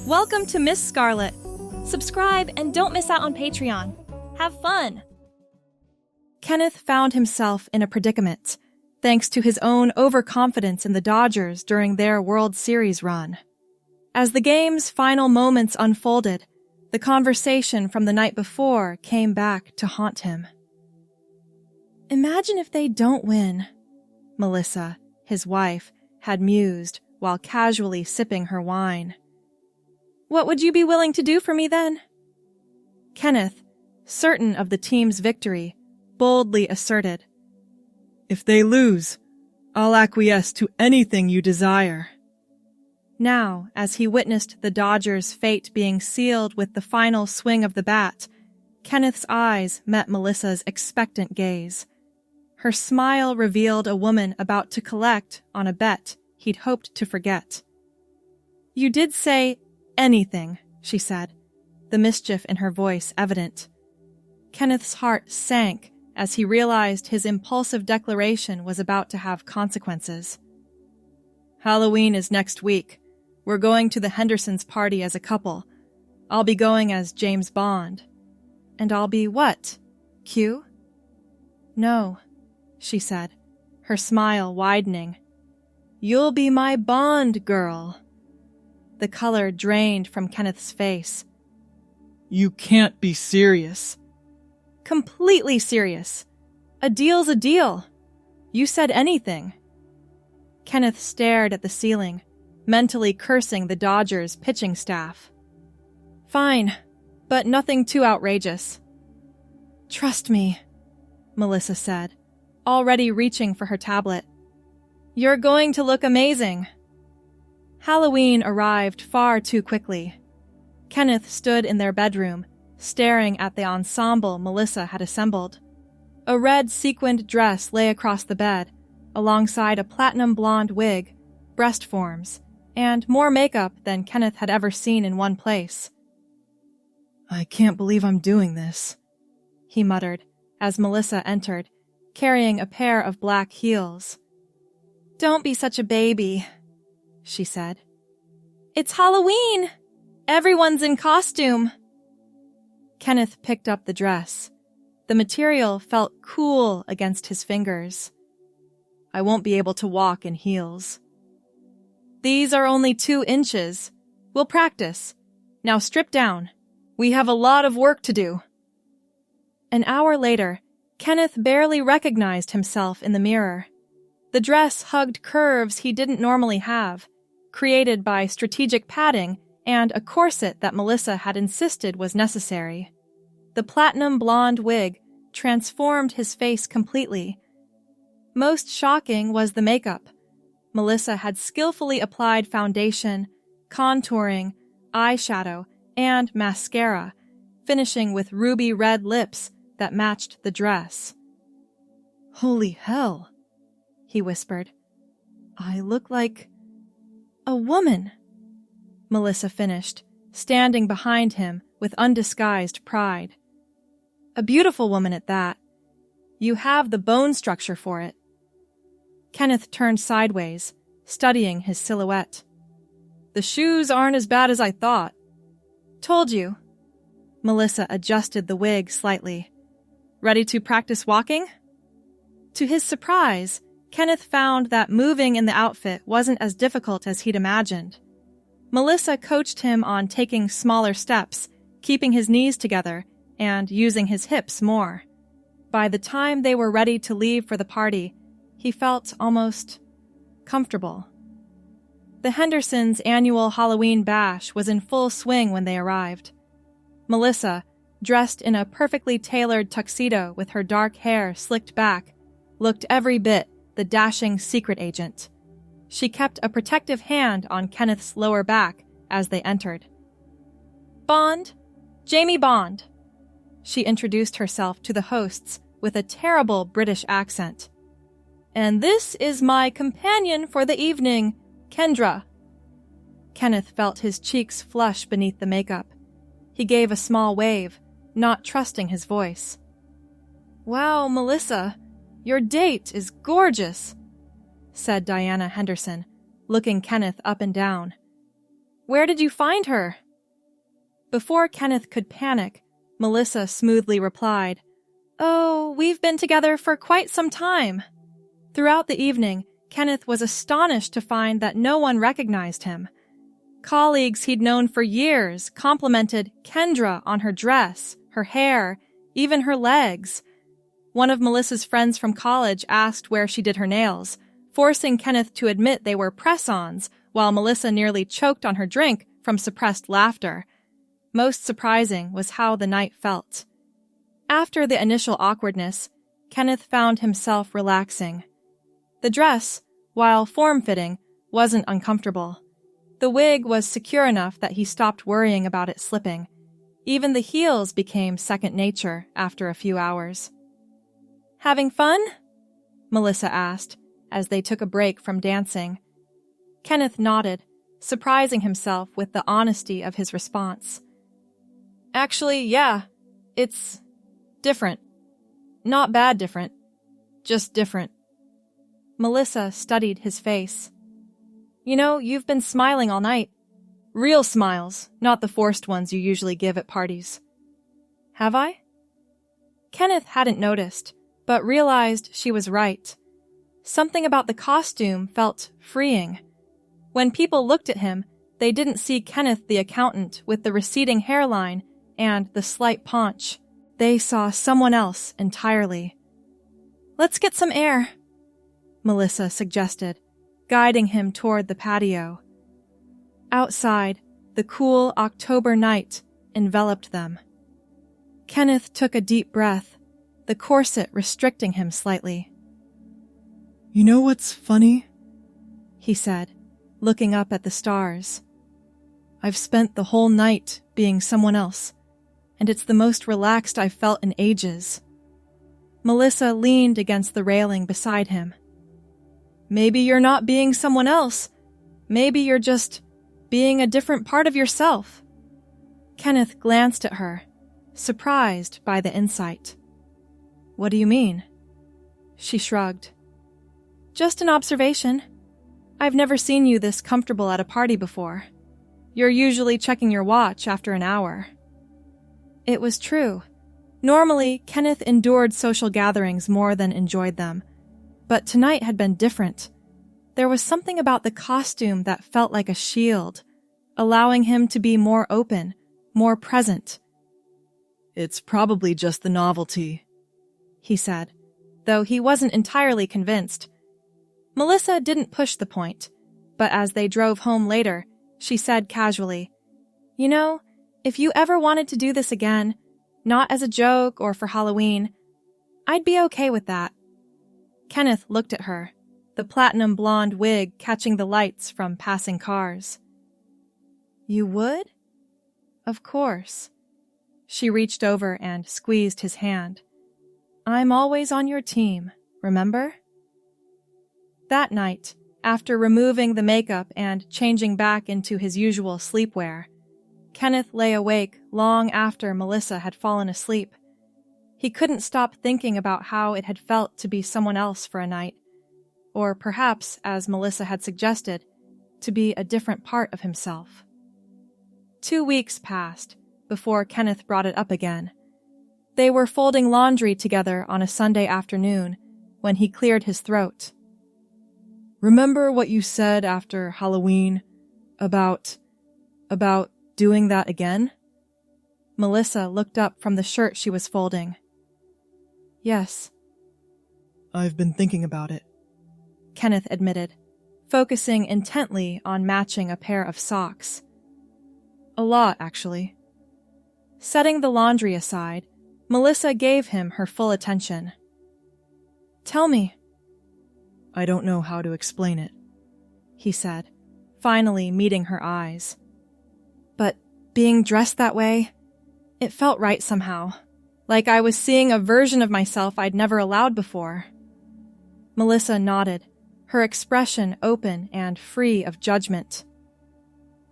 Welcome to Miss Scarlett. Subscribe and don't miss out on Patreon. Have fun! Kenneth found himself in a predicament, thanks to his own overconfidence in the Dodgers during their World Series run. As the game's final moments unfolded, the conversation from the night before came back to haunt him. Imagine if they don't win, Melissa, his wife, had mused while casually sipping her wine. What would you be willing to do for me then? Kenneth, certain of the team's victory, boldly asserted, If they lose, I'll acquiesce to anything you desire. Now, as he witnessed the Dodgers' fate being sealed with the final swing of the bat, Kenneth's eyes met Melissa's expectant gaze. Her smile revealed a woman about to collect on a bet he'd hoped to forget. You did say anything, she said, the mischief in her voice evident. Kenneth's heart sank as he realized his impulsive declaration was about to have consequences. Halloween is next week. We're going to the Hendersons' party as a couple. I'll be going as James Bond. And I'll be what? Q? No, she said, her smile widening. You'll be my Bond girl. The color drained from Kenneth's face. You can't be serious. Completely serious. A deal's a deal. You said anything. Kenneth stared at the ceiling, mentally cursing the Dodgers' pitching staff. Fine, but nothing too outrageous. Trust me, Melissa said, already reaching for her tablet. You're going to look amazing. Halloween arrived far too quickly. Kenneth stood in their bedroom, staring at the ensemble Melissa had assembled. A red sequined dress lay across the bed, alongside a platinum blonde wig, breast forms, and more makeup than Kenneth had ever seen in one place. I can't believe I'm doing this, he muttered as Melissa entered, carrying a pair of black heels. Don't be such a baby, she said. It's Halloween! Everyone's in costume! Kenneth picked up the dress. The material felt cool against his fingers. I won't be able to walk in heels. These are only 2 inches. We'll practice. Now strip down. We have a lot of work to do. An hour later, Kenneth barely recognized himself in the mirror. The dress hugged curves he didn't normally have, created by strategic padding and a corset that Melissa had insisted was necessary. The platinum blonde wig transformed his face completely. Most shocking was the makeup. Melissa had skillfully applied foundation, contouring, eyeshadow, and mascara, finishing with ruby red lips that matched the dress. Holy hell, he whispered. I look like a woman. Melissa finished, standing behind him with undisguised pride. A beautiful woman at that. You have the bone structure for it. Kenneth turned sideways, studying his silhouette. The shoes aren't as bad as I thought. Told you. Melissa adjusted the wig slightly. Ready to practice walking? To his surprise, Kenneth found that moving in the outfit wasn't as difficult as he'd imagined. Melissa coached him on taking smaller steps, keeping his knees together, and using his hips more. By the time they were ready to leave for the party, he felt almost comfortable. The Hendersons' annual Halloween bash was in full swing when they arrived. Melissa, dressed in a perfectly tailored tuxedo with her dark hair slicked back, looked every bit the dashing secret agent. She kept a protective hand on Kenneth's lower back as they entered. Bond, Jamie Bond. She introduced herself to the hosts with a terrible British accent. And this is my companion for the evening, Kendra. Kenneth felt his cheeks flush beneath the makeup. He gave a small wave, not trusting his voice. Wow, Melissa, your date is gorgeous, said Diana Henderson, looking Kenneth up and down. Where did you find her?" Before Kenneth could panic, Melissa smoothly replied, "Oh, we've been together for quite some time." Throughout the evening, Kenneth was astonished to find that no one recognized him. Colleagues he'd known for years complimented Kendra on her dress, her hair, even her legs. One of Melissa's friends from college asked where she did her nails, forcing Kenneth to admit they were press-ons, while Melissa nearly choked on her drink from suppressed laughter. Most surprising was how the night felt. After the initial awkwardness, Kenneth found himself relaxing. The dress, while form-fitting, wasn't uncomfortable. The wig was secure enough that he stopped worrying about it slipping. Even the heels became second nature after a few hours. "Having fun?" Melissa asked, as they took a break from dancing. Kenneth nodded, surprising himself with the honesty of his response. "Actually, yeah. It's different. Not bad different. Just different." Melissa studied his face. "You know, you've been smiling all night. Real smiles, not the forced ones you usually give at parties." "Have I?" Kenneth hadn't noticed, but realized she was right. Something about the costume felt freeing. When people looked at him, they didn't see Kenneth the accountant with the receding hairline and the slight paunch. They saw someone else entirely. "Let's get some air," Melissa suggested, guiding him toward the patio. Outside, the cool October night enveloped them. Kenneth took a deep breath, the corset restricting him slightly. "You know what's funny?" he said, looking up at the stars. "I've spent the whole night being someone else, and it's the most relaxed I've felt in ages." Melissa leaned against the railing beside him. "Maybe you're not being someone else. Maybe you're just being a different part of yourself." Kenneth glanced at her, surprised by the insight. "What do you mean?" She shrugged. "Just an observation. I've never seen you this comfortable at a party before. You're usually checking your watch after an hour." It was true. Normally, Kenneth endured social gatherings more than enjoyed them. But tonight had been different. There was something about the costume that felt like a shield, allowing him to be more open, more present. "It's probably just the novelty," he said, though he wasn't entirely convinced. Melissa didn't push the point, but as they drove home later, she said casually, "You know, if you ever wanted to do this again, not as a joke or for Halloween, I'd be okay with that." Kenneth looked at her, the platinum blonde wig catching the lights from passing cars. "You would?" "Of course." She reached over and squeezed his hand. "I'm always on your team, remember?" That night, after removing the makeup and changing back into his usual sleepwear, Kenneth lay awake long after Melissa had fallen asleep. He couldn't stop thinking about how it had felt to be someone else for a night, or perhaps, as Melissa had suggested, to be a different part of himself. 2 weeks passed before Kenneth brought it up again. They were folding laundry together on a Sunday afternoon when he cleared his throat. "Remember what you said after Halloween about doing that again?" Melissa looked up from the shirt she was folding. "Yes." "I've been thinking about it," Kenneth admitted, focusing intently on matching a pair of socks. "A lot, actually." Setting the laundry aside, Melissa gave him her full attention. "Tell me." "I don't know how to explain it," he said, finally meeting her eyes. "But being dressed that way, it felt right somehow, like I was seeing a version of myself I'd never allowed before." Melissa nodded, her expression open and free of judgment.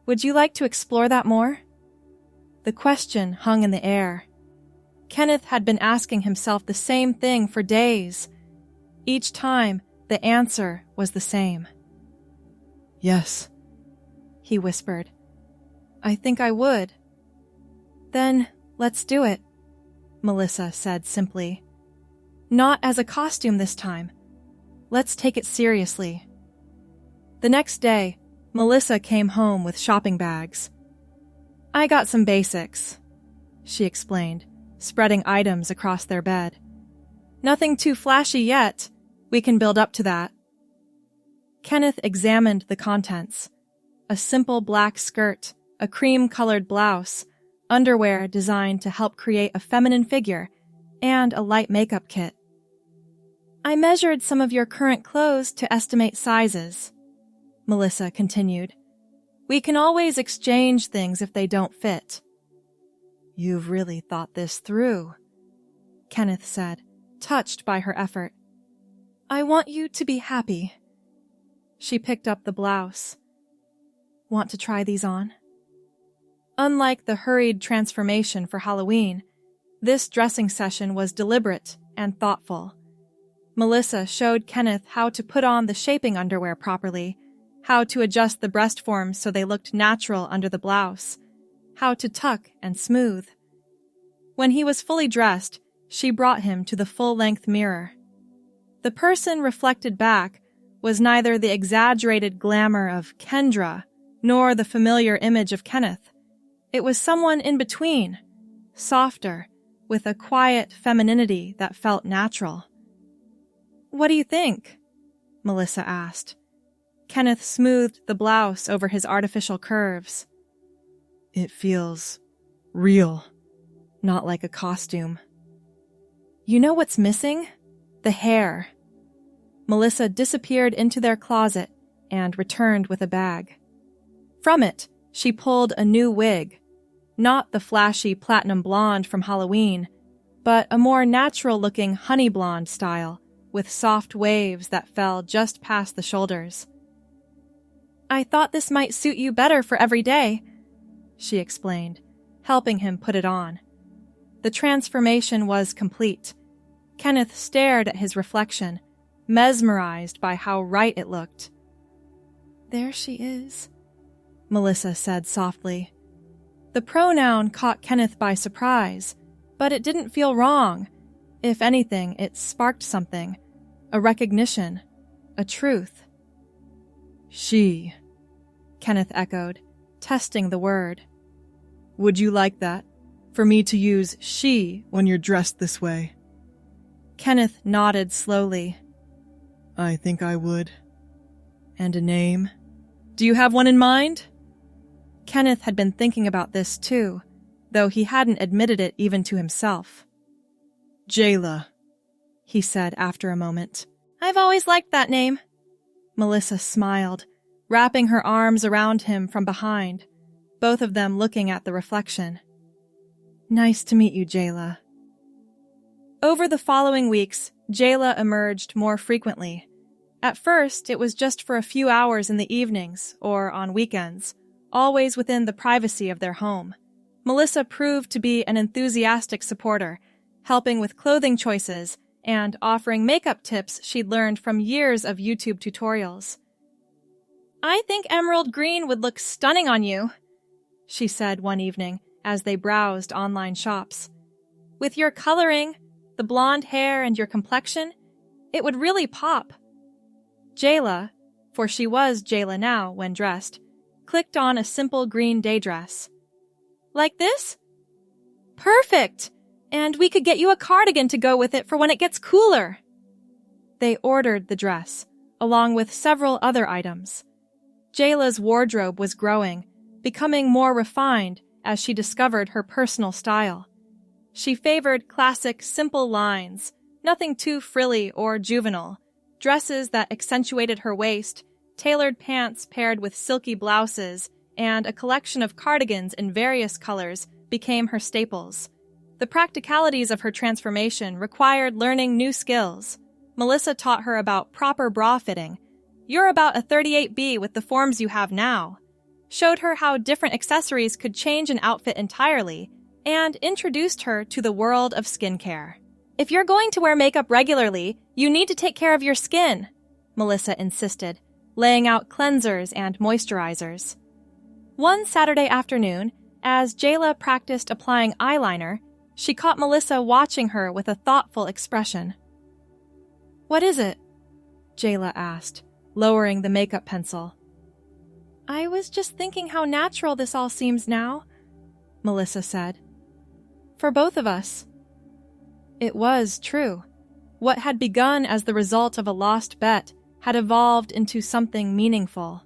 "Would you like to explore that more?" The question hung in the air. Kenneth had been asking himself the same thing for days. Each time, the answer was the same. "Yes," he whispered, I think I would. Then let's do it, Melissa said simply. Not as a costume this time. Let's take it seriously. The next day, Melissa came home with shopping bags. I got some basics, she explained, spreading items across their bed. Nothing too flashy yet. We can build up to that. Kenneth examined the contents. A simple black skirt, a cream-colored blouse, underwear designed to help create a feminine figure, and a light makeup kit. I measured some of your current clothes to estimate sizes, Melissa continued. We can always exchange things if they don't fit. You've really thought this through, Kenneth said, touched by her effort. I want you to be happy. She picked up the blouse. Want to try these on? Unlike the hurried transformation for Halloween, this dressing session was deliberate and thoughtful. Melissa showed Kenneth how to put on the shaping underwear properly, how to adjust the breast forms so they looked natural under the blouse, how to tuck and smooth. When he was fully dressed, she brought him to the full-length mirror. The person reflected back was neither the exaggerated glamour of Kendra nor the familiar image of Kenneth. It was someone in between, softer, with a quiet femininity that felt natural. What do you think? Melissa asked. Kenneth smoothed the blouse over his artificial curves. It feels real, not like a costume. You know what's missing? The hair. Melissa disappeared into their closet and returned with a bag. From it, she pulled a new wig, not the flashy platinum blonde from Halloween, but a more natural-looking honey blonde style with soft waves that fell just past the shoulders. I thought this might suit you better for every day, she explained, helping him put it on. The transformation was complete. Kenneth stared at his reflection, mesmerized by how right it looked. There she is, Melissa said softly. The pronoun caught Kenneth by surprise, but it didn't feel wrong. If anything, it sparked something, a recognition, a truth. She, Kenneth echoed, testing the word. Would you like that? For me to use she when you're dressed this way? Kenneth nodded slowly. I think I would. And a name? Do you have one in mind? Kenneth had been thinking about this too, though he hadn't admitted it even to himself. Jayla, he said after a moment. I've always liked that name. Melissa smiled, wrapping her arms around him from behind, both of them looking at the reflection. Nice to meet you, Jayla. Over the following weeks, Jayla emerged more frequently. At first, it was just for a few hours in the evenings or on weekends, always within the privacy of their home. Melissa proved to be an enthusiastic supporter, helping with clothing choices and offering makeup tips she'd learned from years of YouTube tutorials. I think emerald green would look stunning on you, she said one evening as they browsed online shops. With your coloring, the blonde hair, and your complexion, it would really pop. Jayla, for she was Jayla now when dressed, clicked on a simple green day dress. Like this? Perfect! And we could get you a cardigan to go with it for when it gets cooler. They ordered the dress, along with several other items. Jayla's wardrobe was growing, becoming more refined as she discovered her personal style. She favored classic, simple lines, nothing too frilly or juvenile, dresses that accentuated her waist, tailored pants paired with silky blouses, and a collection of cardigans in various colors became her staples. The practicalities of her transformation required learning new skills. Melissa taught her about proper bra fitting. You're about a 38B with the forms you have now. Showed her how different accessories could change an outfit entirely, and introduced her to the world of skincare. If you're going to wear makeup regularly, you need to take care of your skin, Melissa insisted, laying out cleansers and moisturizers. One Saturday afternoon, as Jayla practiced applying eyeliner, she caught Melissa watching her with a thoughtful expression. "What is it?" Jayla asked, lowering the makeup pencil. "I was just thinking how natural this all seems now," Melissa said. "For both of us." It was true. What had begun as the result of a lost bet had evolved into something meaningful.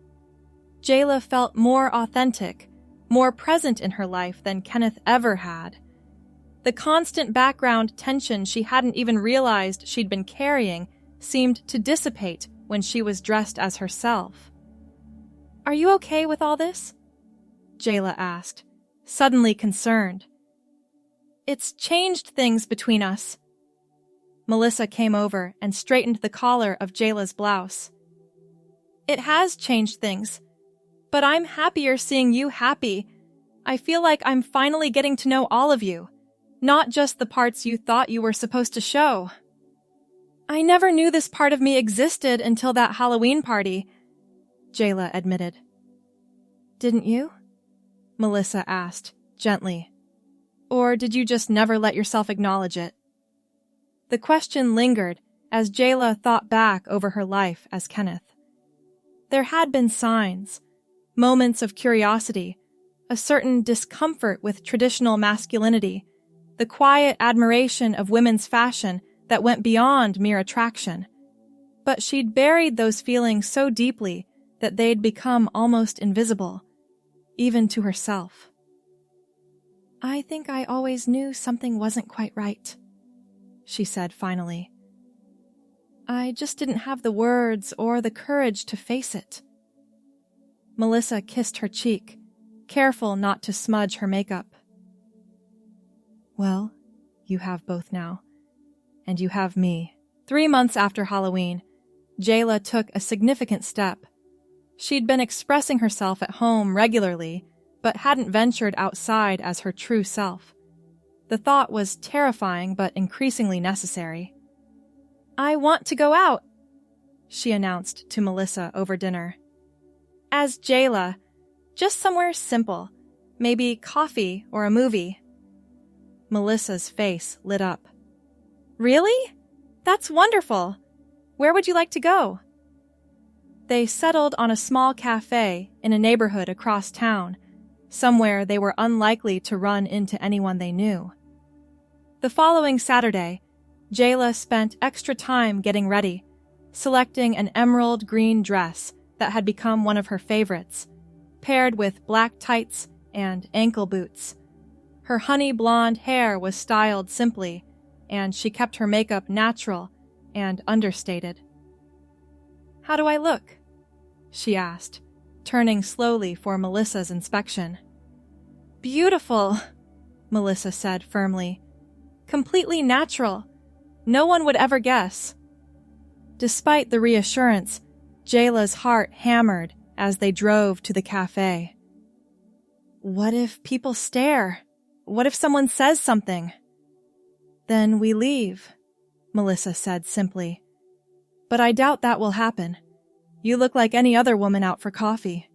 Jayla felt more authentic, more present in her life than Kenneth ever had. The constant background tension she hadn't even realized she'd been carrying seemed to dissipate when she was dressed as herself. "Are you okay with all this?" Jayla asked, suddenly concerned. "It's changed things between us." Melissa came over and straightened the collar of Jayla's blouse. "It has changed things, but I'm happier seeing you happy. I feel like I'm finally getting to know all of you, not just the parts you thought you were supposed to show." "I never knew this part of me existed until that Halloween party," Jayla admitted. "Didn't you?" Melissa asked, gently. "Or did you just never let yourself acknowledge it?" The question lingered as Jayla thought back over her life as Kenneth. There had been signs, moments of curiosity, a certain discomfort with traditional masculinity, the quiet admiration of women's fashion that went beyond mere attraction. But she'd buried those feelings so deeply that they'd become almost invisible, even to herself. "I think I always knew something wasn't quite right," she said finally. "I just didn't have the words or the courage to face it." Melissa kissed her cheek, careful not to smudge her makeup. "Well, you have both now. And you have me." 3 months after Halloween, Jayla took a significant step. She'd been expressing herself at home regularly, but hadn't ventured outside as her true self. The thought was terrifying but increasingly necessary. "I want to go out," she announced to Melissa over dinner. "As Jayla, just somewhere simple, maybe coffee or a movie." Melissa's face lit up. "Really? That's wonderful. Where would you like to go?" They settled on a small cafe in a neighborhood across town, somewhere they were unlikely to run into anyone they knew. The following Saturday, Jayla spent extra time getting ready, selecting an emerald green dress that had become one of her favorites, paired with black tights and ankle boots. Her honey blonde hair was styled simply, and she kept her makeup natural and understated. "How do I look?" she asked, turning slowly for Melissa's inspection. "Beautiful," Melissa said firmly. "Completely natural. No one would ever guess." Despite the reassurance, Jayla's heart hammered as they drove to the cafe. "What if people stare? What if someone says something?" "Then we leave," Melissa said simply. "But I doubt that will happen. You look like any other woman out for coffee."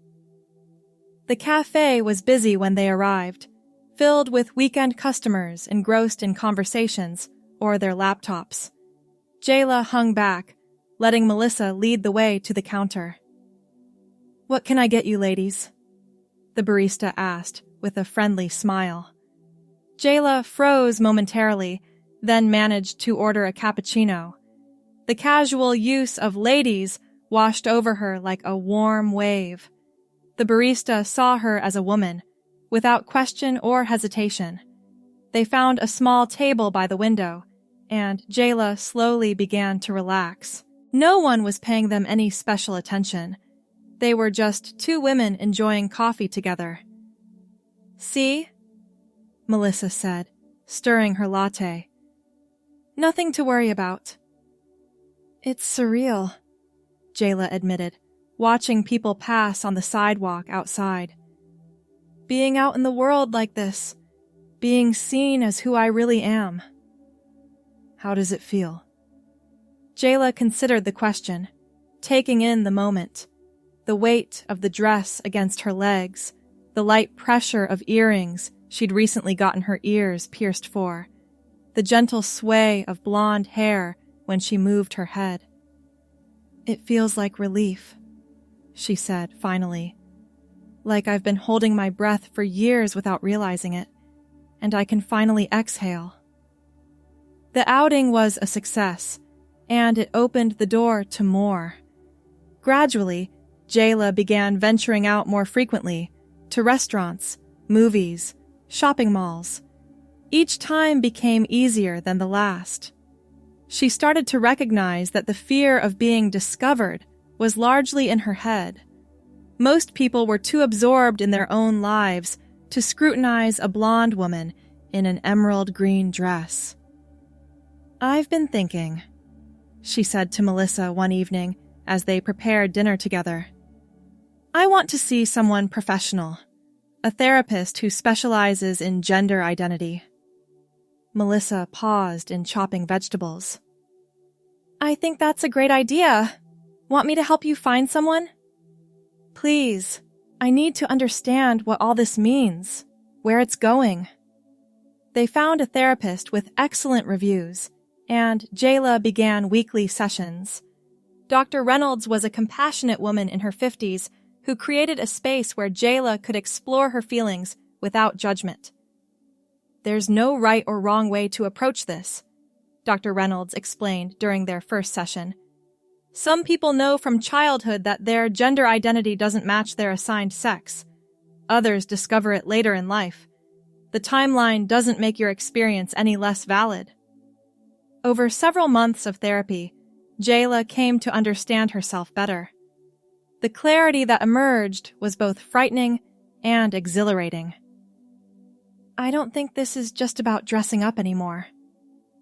The cafe was busy when they arrived, filled with weekend customers engrossed in conversations or their laptops. Jayla hung back, letting Melissa lead the way to the counter. "What can I get you, ladies?" the barista asked with a friendly smile. Jayla froze momentarily, then managed to order a cappuccino. The casual use of ladies washed over her like a warm wave. The barista saw her as a woman, without question or hesitation. They found a small table by the window, and Jayla slowly began to relax. No one was paying them any special attention. They were just two women enjoying coffee together. "See?" Melissa said, stirring her latte. "Nothing to worry about." "It's surreal," Jayla admitted, watching people pass on the sidewalk outside. "Being out in the world like this, being seen as who I really am." "How does it feel?" Jayla considered the question, taking in the moment, the weight of the dress against her legs, the light pressure of earrings she'd recently gotten her ears pierced for, the gentle sway of blonde hair when she moved her head. "It feels like relief," she said finally. "Like I've been holding my breath for years without realizing it, and I can finally exhale." The outing was a success, and it opened the door to more. Gradually, Jayla began venturing out more frequently, to restaurants, movies, shopping malls. Each time became easier than the last. She started to recognize that the fear of being discovered was largely in her head. Most people were too absorbed in their own lives to scrutinize a blonde woman in an emerald green dress. "I've been thinking," she said to Melissa one evening as they prepared dinner together. "I want to see someone professional, a therapist who specializes in gender identity." Melissa paused in chopping vegetables. "I think that's a great idea. Want me to help you find someone?" "Please. I need to understand what all this means, where it's going." They found a therapist with excellent reviews, and Jayla began weekly sessions. Dr. Reynolds was a compassionate woman in her 50s who created a space where Jayla could explore her feelings without judgment. "There's no right or wrong way to approach this," Dr. Reynolds explained during their first session. "Some people know from childhood that their gender identity doesn't match their assigned sex. Others discover it later in life. The timeline doesn't make your experience any less valid." Over several months of therapy, Jayla came to understand herself better. The clarity that emerged was both frightening and exhilarating. "I don't think this is just about dressing up anymore,"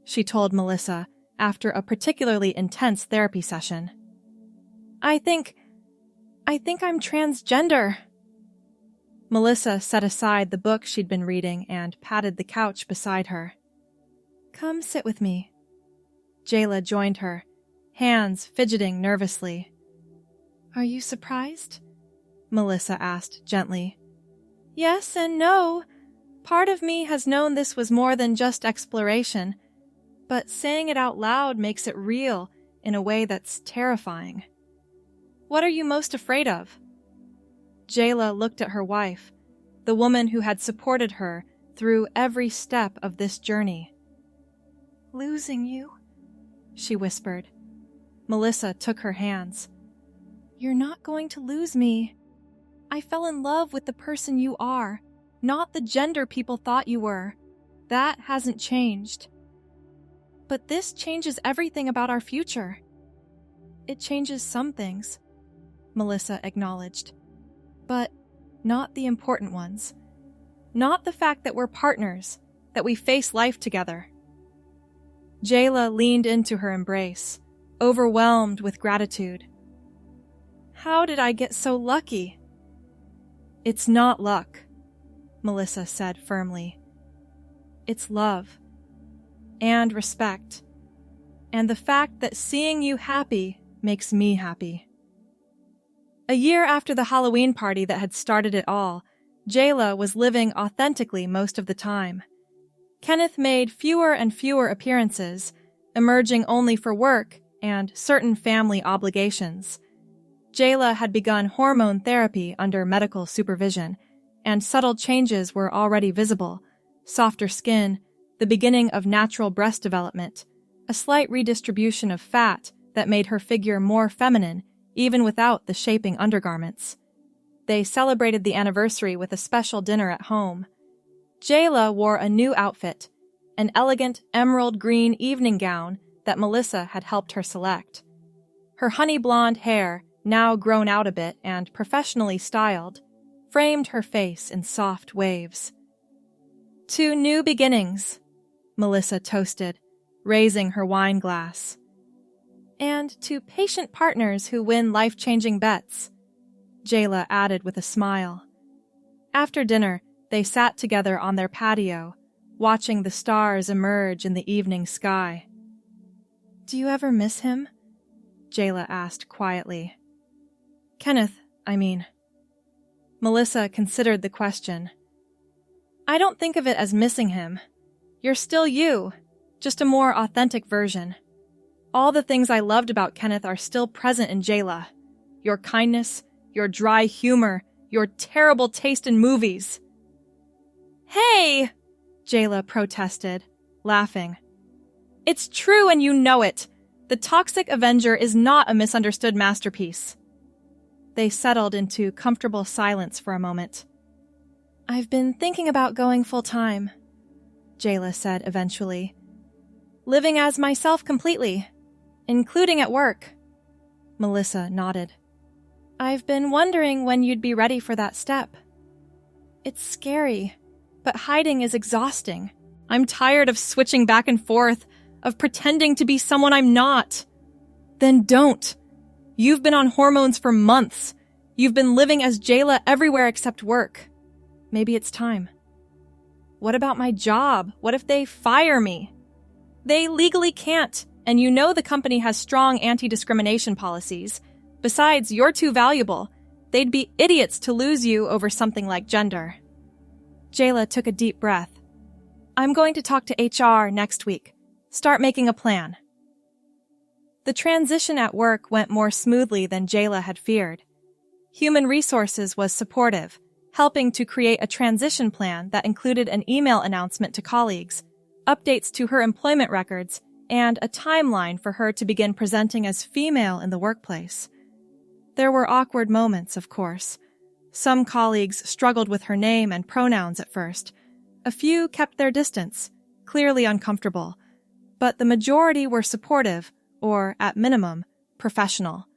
she told Melissa after a particularly intense therapy session. I think I'm transgender." Melissa set aside the book she'd been reading and patted the couch beside her. "Come sit with me." Jayla joined her, hands fidgeting nervously. "Are you surprised?" Melissa asked gently. "Yes and no. Part of me has known this was more than just exploration, but saying it out loud makes it real in a way that's terrifying." "What are you most afraid of?" Jayla looked at her wife, the woman who had supported her through every step of this journey. "Losing you," she whispered. Melissa took her hands. "You're not going to lose me. I fell in love with the person you are, not the gender people thought you were. That hasn't changed. But this changes everything about our future." "It changes some things," Melissa acknowledged, "but not the important ones. Not the fact that we're partners, that we face life together." Jayla leaned into her embrace, overwhelmed with gratitude. "How did I get so lucky?" "It's not luck," Melissa said firmly. "It's love. And respect. And the fact that seeing you happy makes me happy." A year after the Halloween party that had started it all, Jayla was living authentically most of the time. Kenneth made fewer and fewer appearances, emerging only for work and certain family obligations. Jayla had begun hormone therapy under medical supervision, and subtle changes were already visible: softer skin, the beginning of natural breast development, a slight redistribution of fat that made her figure more feminine even without the shaping undergarments. They celebrated the anniversary with a special dinner at home. Jayla wore a new outfit, an elegant emerald green evening gown that Melissa had helped her select. Her honey blonde hair, now grown out a bit and professionally styled, framed her face in soft waves. "To new beginnings," Melissa toasted, raising her wine glass. "And to patient partners who win life-changing bets," Jayla added with a smile. After dinner, they sat together on their patio, watching the stars emerge in the evening sky. "Do you ever miss him?" Jayla asked quietly. "Kenneth, I mean." Melissa considered the question. I don't think of it as missing him. You're still you, just a more authentic version. All the things I loved about Kenneth are still present in Jayla. Your kindness, your dry humor, your terrible taste in movies. Hey! Jayla protested, laughing. It's true and you know it. The Toxic Avenger is not a misunderstood masterpiece. They settled into comfortable silence for a moment. I've been thinking about going full-time, Jayla said eventually. Living as myself completely, including at work. Melissa nodded. I've been wondering when you'd be ready for that step. It's scary, but hiding is exhausting. I'm tired of switching back and forth, of pretending to be someone I'm not. Then don't. You've been on hormones for months. You've been living as Jayla everywhere except work. Maybe it's time. What about my job? What if they fire me? They legally can't, and you know the company has strong anti-discrimination policies. Besides, you're too valuable. They'd be idiots to lose you over something like gender. Jayla took a deep breath. I'm going to talk to HR next week. Start making a plan. The transition at work went more smoothly than Jayla had feared. Human Resources was supportive, helping to create a transition plan that included an email announcement to colleagues, updates to her employment records, and a timeline for her to begin presenting as female in the workplace. There were awkward moments, of course. Some colleagues struggled with her name and pronouns at first. A few kept their distance, clearly uncomfortable, but the majority were supportive, or, at minimum, professional.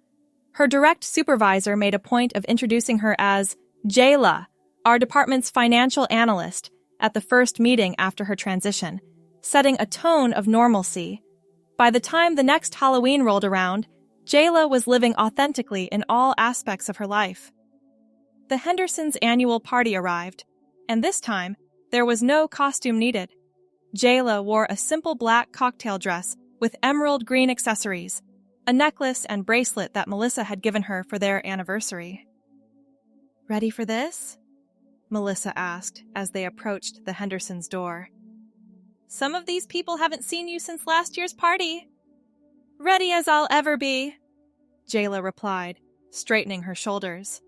Her direct supervisor made a point of introducing her as Jayla, our department's financial analyst, at the first meeting after her transition, setting a tone of normalcy. By the time the next Halloween rolled around, Jayla was living authentically in all aspects of her life. The Hendersons' annual party arrived, and this time, there was no costume needed. Jayla wore a simple black cocktail dress with emerald green accessories, a necklace and bracelet that Melissa had given her for their anniversary. Ready for this? Melissa asked as they approached the Hendersons' door. Some of these people haven't seen you since last year's party. Ready as I'll ever be, Jayla replied, straightening her shoulders.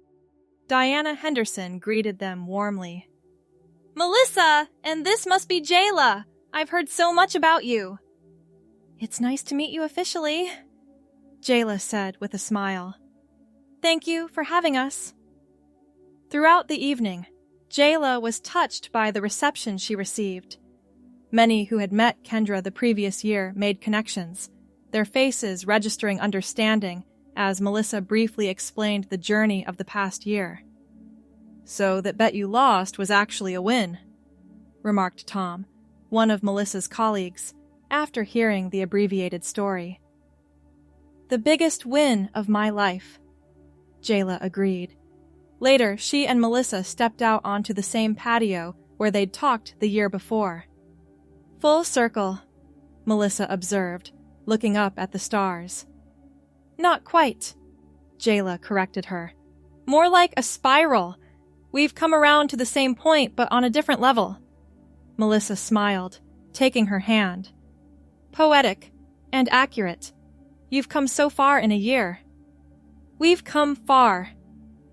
Diana Henderson greeted them warmly. Melissa, and this must be Jayla. I've heard so much about you. It's nice to meet you officially, Jayla said with a smile. Thank you for having us. Throughout the evening, Jayla was touched by the reception she received. Many who had met Kendra the previous year made connections, their faces registering understanding as Melissa briefly explained the journey of the past year. So that bet you lost was actually a win, remarked Tom, one of Melissa's colleagues, after hearing the abbreviated story. The biggest win of my life, Jayla agreed. Later, she and Melissa stepped out onto the same patio where they'd talked the year before. Full circle, Melissa observed, looking up at the stars. Not quite, Jayla corrected her. More like a spiral. We've come around to the same point, but on a different level. Melissa smiled, taking her hand. Poetic and accurate. You've come so far in a year. We've come far,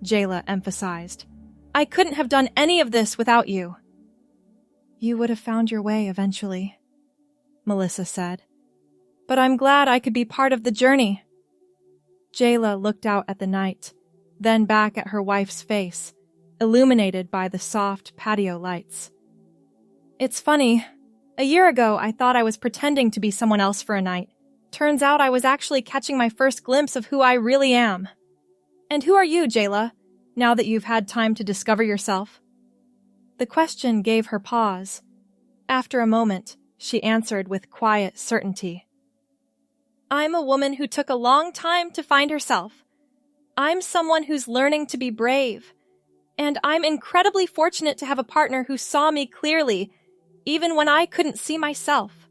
Jayla emphasized. I couldn't have done any of this without you. You would have found your way eventually, Melissa said. But I'm glad I could be part of the journey. Jayla looked out at the night, then back at her wife's face, illuminated by the soft patio lights. It's funny. A year ago, I thought I was pretending to be someone else for a night. Turns out I was actually catching my first glimpse of who I really am. And who are you, Jayla, now that you've had time to discover yourself? The question gave her pause. After a moment, she answered with quiet certainty. I'm a woman who took a long time to find herself. I'm someone who's learning to be brave. And I'm incredibly fortunate to have a partner who saw me clearly, even when I couldn't see myself.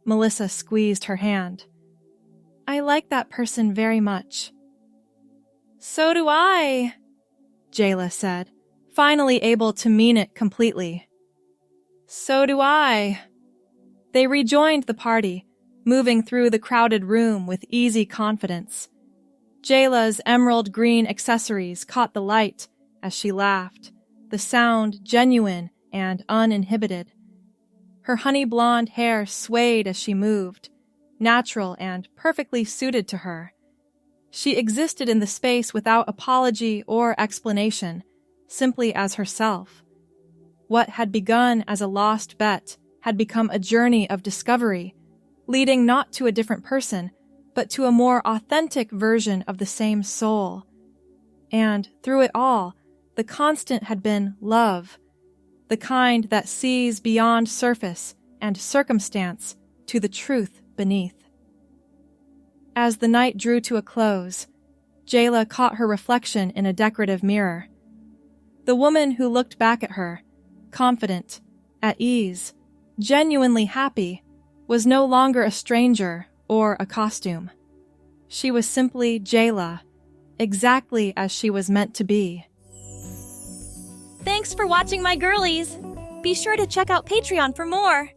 Melissa squeezed her hand. I like that person very much. So do I, Jayla said, finally able to mean it completely. So do I. They rejoined the party, moving through the crowded room with easy confidence. Jayla's emerald green accessories caught the light as she laughed, the sound genuine and uninhibited. Her honey blonde hair swayed as she moved, natural and perfectly suited to her. She existed in the space without apology or explanation, simply as herself. What had begun as a lost bet had become a journey of discovery, leading not to a different person, but to a more authentic version of the same soul. And through it all, the constant had been love, the kind that sees beyond surface and circumstance to the truth beneath. As the night drew to a close, Jayla caught her reflection in a decorative mirror. The woman who looked back at her, confident, at ease, genuinely happy, was no longer a stranger or a costume. She was simply Jayla, exactly as she was meant to be. Thanks for watching, my girlies! Be sure to check out Patreon for more!